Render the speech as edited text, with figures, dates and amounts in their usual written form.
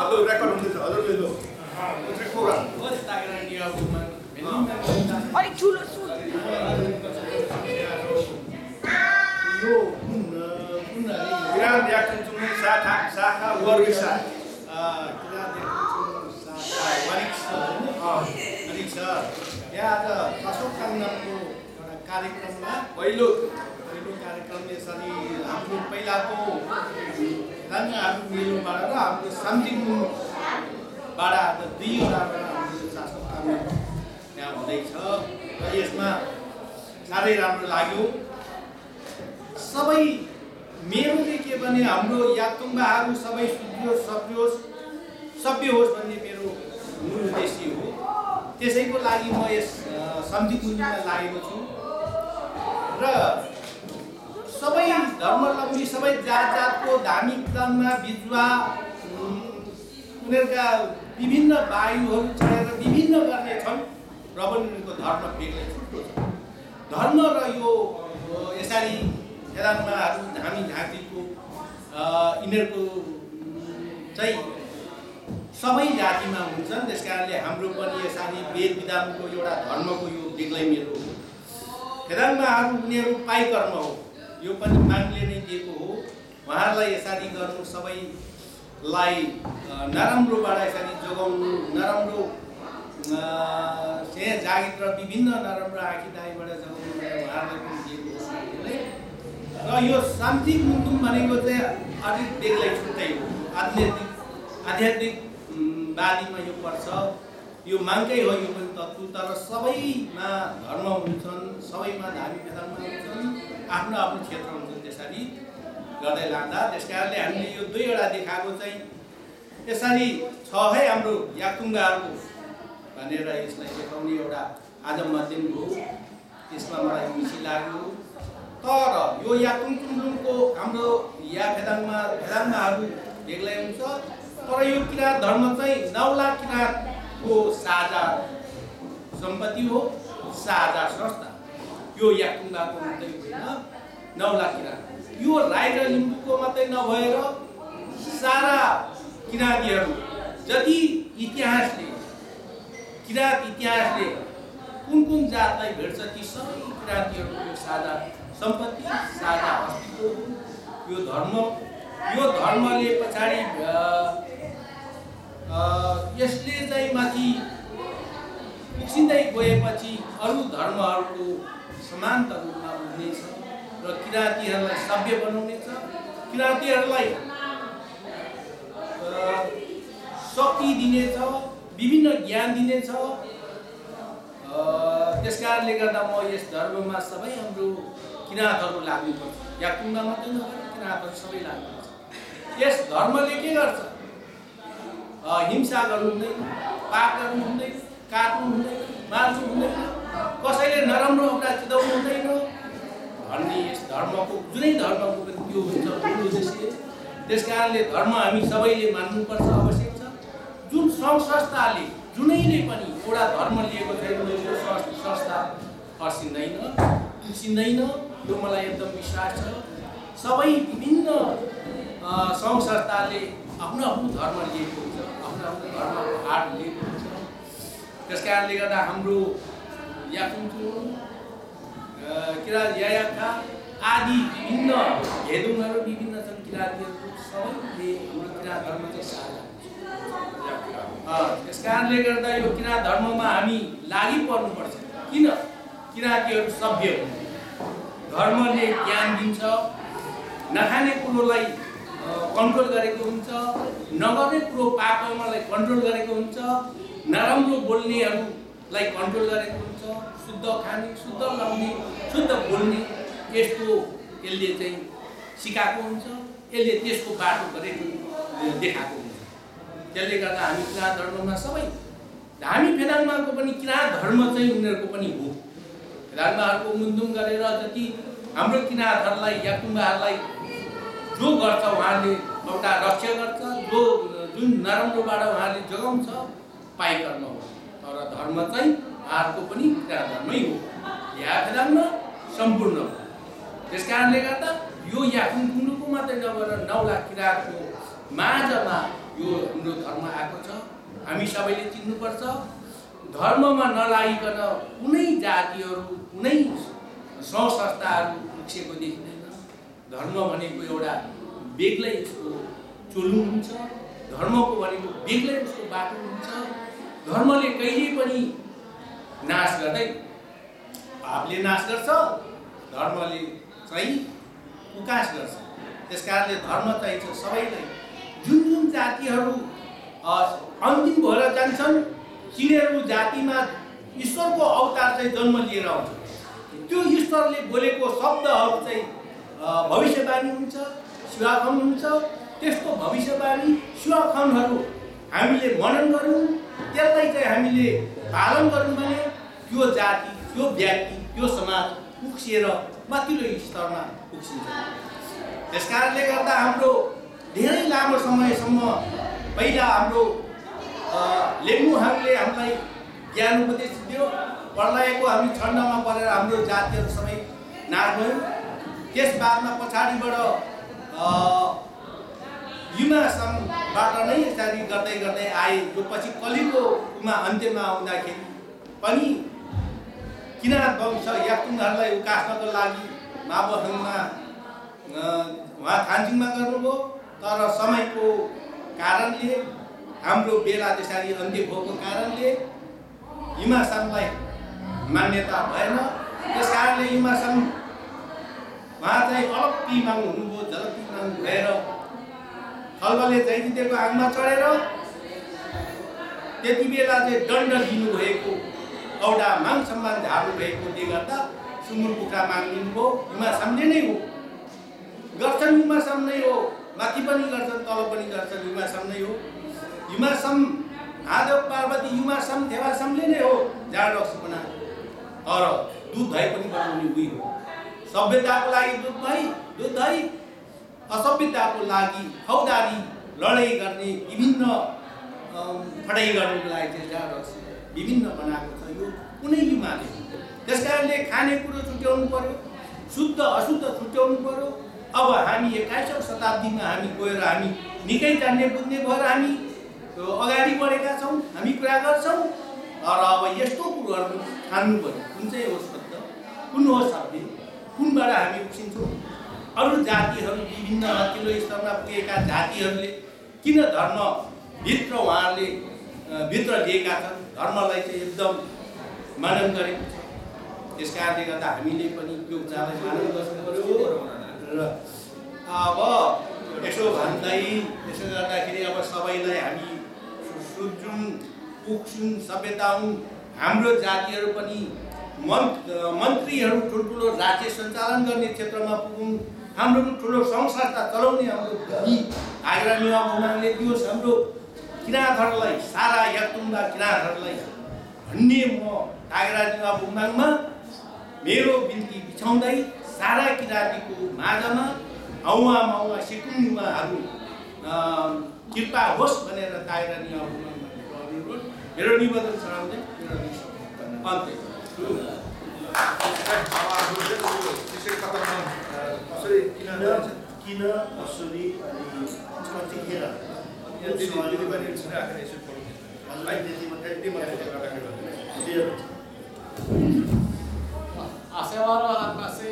हजुर रेकर्ड हुँदैछ हजुरले लो अलिक ठुलो यो किरात याकुङ शाखा वर्ग शाखा यहाँ आज अशोकाङ्गनको एउटा कार्यक्रममा पहिलो कार्यक्रम यसरी हाम्रो पहिलाको रङ्गहरू मेलोबाट र हाम्रो सामसिङबाट आज दुईवटाबाट हाम्रो अशोकाङ्ग यहाँ हुँदैछ र यसमा साह्रै राम्रो लाग्यो। सबै मेरो चाहिँ के भने हाम्रो याक्तुङबाहरू सबै सुध्रियोस् सभ्य होस् भन्ने मेरो मूल उद्देश्य हो। त्यसैको लागि म यस सम्झिकुञ्जीमा लागेको छु र सबै धर्मावलम्बी सबै जातको धार्मिक क्रममा बिजुवा उनीहरूका विभिन्न वायुहरू चढेर विभिन्न गर्ने छन् र पनि उनीहरूको धर्म बेग्लै छुट्टो छ। धर्म र यो यसरी हेराङमाहरू धामी झाँक्रीको यिनीहरूको चाहिँ सबै जातिमा हुन्छन्। त्यस कारणले हाम्रो पनि यसरी वेद विधानको एउटा धर्मको यो बेग्लै मेरो हो। हेराङमाहरू उनीहरू पाइकर्म हो, यो पनि मागले नै दिएको हो। उहाँहरूलाई यसरी गर्नु सबैलाई नराम्रोबाट यसरी जोगाउनु, नराम्रो जागिर र विभिन्न नराम्रो आँखीदाईबाट जोगाउनु उहाँहरूलाई पनि दिएको हो। र यो शान्ति मुन्दुम भनेको चाहिँ अलिक बेग्लै छुट्टै हो। आध्यात्मिक बालीमा यो पर्छ, यो मागकै हो यो पनि तत्त्व। तर सबैमा धर्म हुन्छन्, सबैमा धार्मिक धर्म हुन्छन्, आफ्नो आफ्नो क्षेत्र हुन्छन् त्यसरी गर्दै लाँदा। त्यस कारणले हामीले यो दुईवटा देखाएको चाहिँ यसरी छ है हाम्रो याक्तुङहरूको भनेर यसलाई देखाउने एउटा आज माध्यम हो। त्यसमा मलाई खुसी लाग्यो। तर यो याक्तुङ चुङचुङको हाम्रो भेदाङमाहरू बेग्लै हुन्छ। तर यो किराँत धर्म चाहिँ 9 लाख किराँतको साझा सम्पत्ति हो, साझा संस्था। यो याक्तुङको मात्रै होइन, 9 लाख किराँत। यो राई र लिम्बूको मात्रै नभएर सारा किराँतीहरू जति किराँत इतिहासले कुन जातलाई भेट्छ ती सबै किराँतीहरूको साझा सम्पत्ति, साझा अस्तित्व हो यो धर्म। यो धर्मले पछाडि यसले चाहिँ माथि उक्सिँदै गएपछि अरू धर्महरूको समान्तर रूपमा उठ्नेछ र किराँतीहरूलाई सभ्य बनाउनेछ, किराँतीहरूलाई शक्ति दिनेछ, विभिन्न ज्ञान दिनेछ। त्यस कारणले गर्दा म यस धर्ममा सबै हाम्रो किराँतहरू लाग्नुपर्छ। याक्तुङमा मात्रै नभएर किराँतहरू सबै लाग्नुपर्छ। यस धर्मले के गर्छ? हिंसा गर्नु हुँदैन, पाप गर्नु हुँदैन, काट्नु हुँदैन, मार्नु हुँदैन, कसैले नराम्रो कुरा चिताउनु हुँदैन भन्ने यस धर्मको जुनै धर्मको पनि त्यो हुन्छ मूल उद्देश्य। त्यस कारणले धर्म हामी सबैले मान्नुपर्छ, आवश्यक छ। जुन सङ्घ संस्थाले जुनैले पनि एउटा धर्म लिएको छैन त्यो संस्था फर्सिँदैन, टुसिँदैन, यो मलाई एकदम विश्वास छ। सबै विभिन्न सङ्घ संस्थाले आफ्नो आफ्नो धर्म लिएको हुन्छ, आफ्नो आफ्नो धर्मको हात लिएको हुन्छ। त्यस कारणले गर्दा हाम्रो याक्तुङ किराँत यायाखा आदि विभिन्न भेदुङहरू विभिन्न छन्। किराँतीहरूको सबैले हाम्रो किराँत धर्म चाहिँ साझा। त्यस कारणले गर्दा यो किराँत धर्ममा हामी लागि पर्नुपर्छ। किन? किराँतीहरू सभ्य हुन्, धर्मले ज्ञान दिन्छ, नखाने कुरोलाई कन्ट्रोल गरेको हुन्छ, नगर्ने कुरो पापलाई कन्ट्रोल गरेको हुन्छ, नराम्रो बोल्नेहरूलाई कन्ट्रोल गरेको हुन्छ, शुद्ध खाने, शुद्ध लाउने, शुद्ध बोल्ने, यस्तो यसले चाहिँ सिकाएको हुन्छ, यसले त्यसको बाटो गरेको देखाएको हुन्छ। त्यसले गर्दा हामी किराँत धर्ममा सबै हामी फेदाङमाको पनि किराँत धर्म चाहिँ उनीहरूको पनि हो। फेदाङमाहरूको मुन्दुम गरेर जति हाम्रो किराँतहरूलाई याक्तुङहरूलाई जो गर्छ उहाँले एउटा रक्षा गर्छ, जो जुन नराम्रोबाट उहाँले जोगाउँछ पाइकर्म हो। तर धर्म चाहिँ उहाँहरूको पनि किराँत धर्मै हो, यहाँ फेदाङमा सम्पूर्ण हो। त्यस कारणले गर्दा यो याक्तुङ कुण्डुको मात्रै नभएर 9 लाख किराँतको माझमा यो हाम्रो धर्म आएको छ। हामी सबैले चिन्नुपर्छ। धर्ममा नलागिकन कुनै जातिहरू कुनै सङ्घ संस्थाहरू उक्सेको देखिँदैन। धर्म भनेको एउटा बेग्लै उसको चोलु हुन्छ। धर्मको भनेको बेग्लै उसको बाटो हुन्छ। धर्मले कहिले पनि नाश गर्दैन। पापले नाश गर्छ, धर्मले चाहिँ उकास गर्छ। त्यसकारणले धर्म चाहिन्छ सबैलाई। जुन जुन जातिहरू अन्तिम भएर जान्छन् तिनीहरू जातिमा ईश्वरको अवतार चाहिँ जन्म लिएर आउँछ। त्यो ईश्वरले बोलेको शब्दहरू चाहिँ भविष्यवाणी हुन्छ, शिवाखन हुन्छ। त्यस्तो भविष्यवाणी शिवाखनहरू हामीले मनन गरौँ, त्यसलाई चाहिँ हामीले पालन गरौँ भने त्यो जाति, त्यो व्यक्ति, त्यो समाज उक्सिएर माथिल्लो स्तरमा उक्सिन्छ। त्यसकारणले गर्दा हाम्रो धेरै लामो समयसम्म पहिला हाम्रो लेम्बुहाङले हामीलाई ज्ञान उपदेश दियो। प्रलयको हामी छन्नमा परेर हाम्रो जातिहरू सबै नाश भयो। त्यस बादमा पछाडिबाट युमासमबाट नै यसरी गर्दै गर्दै आए। यो पछि कलिकोमा अन्त्यमा आउँदाखेरि पनि किराँत वंश याक्तुङहरूलाई उकास्नको लागि माबोहाङमा उहाँ थानचिङमा गर्नुभयो। तर समयको कारणले हाम्रो बेला त्यसरी अन्त्य भएको कारणले युमासमलाई मान्यता भएन। त्यस कारणले युमासम उहाँ चाहिँ अलग पिमाङ हुनुभयो। झलक पिमाङ भएर खल्बले जैतिदेवको आङमा चढेर त्यति बेला चाहिँ दण्ड दिनुभएको औडा माङ सम्मान झार्नु भएकोले गर्दा सुँगुर कुखुरा माग्दिनुभयो। युमासमले नै हो, गर्छन् युमासम नै हो। माथि पनि गर्छन्, तल पनि गर्छन्, युमासम नै हो। युमासम महादेव पार्वती युमासम देवासमले नै हो जाँड रक्सी बनाएको। तर दुध दही पनि बनाउने उही हो। सभ्यताको लागि दुध दही, असभ्यताको लागि फौजदारी लडाइँ गर्ने विभिन्न फडाइ गर्नुको लागि चाहिँ जाँड रक्सी विभिन्न बनाएको छ। यो कुनै युमाले। त्यसकारणले खानेकुरो छुट्याउनु पर्यो, शुद्ध अशुद्ध छुट्याउनु पर्यो। अब हामी 21औं शताब्दीमा हामी गएर हामी निकै जान्ने बुझ्ने भएर हामी अगाडि बढेका छौँ, हामी कुरा गर्छौँ। तर अब यस्तो कुरोहरू ठान्नु पर्यो, कुन चाहिँ हो सत्य, कुन हो सत्य, कुनबाट हामी उक्सिन्छौँ। अरू जातिहरू विभिन्न माथिल्लो स्तरमा पुगेका जातिहरूले किन धर्मभित्र उहाँहरूले भित्र लिएका छन्, धर्मलाई चाहिँ एकदम मानन गरेको छ। त्यस कारणले गर्दा हामीले पनि त्यो कुरालाई मानन गर्नु पर्यो। र अब यसो भन्दै यसो गर्दाखेरि अब सबैलाई हामी सुन्छौँ, पुग्छौँ, सभ्यता हौँ। हाम्रो जातिहरू पनि मन्त्रीहरू ठुल्ठुलो राज्य सञ्चालन गर्ने क्षेत्रमा पुगौँ। हाम्रो ठुलो सङ्घ संस्था चलाउने हाम्रो आग्रा निवा उमाङले दियोस्। हाम्रो किराँतहरूलाई, सारा याक्तुङका किराँतहरूलाई भन्ने म आग्रा निवा उमाङमा मेरो बिन्ती बिछाउँदै सारा किराँतीको माझमा हौवा माउवा सिकुङहरू कृपा होस् भनेर आग्रा निवा उमाङमा मेरो निवेदन चढाउँदै मेरो अन्त्य। किन असुरी अनि कतिखेर Hace ahora, hace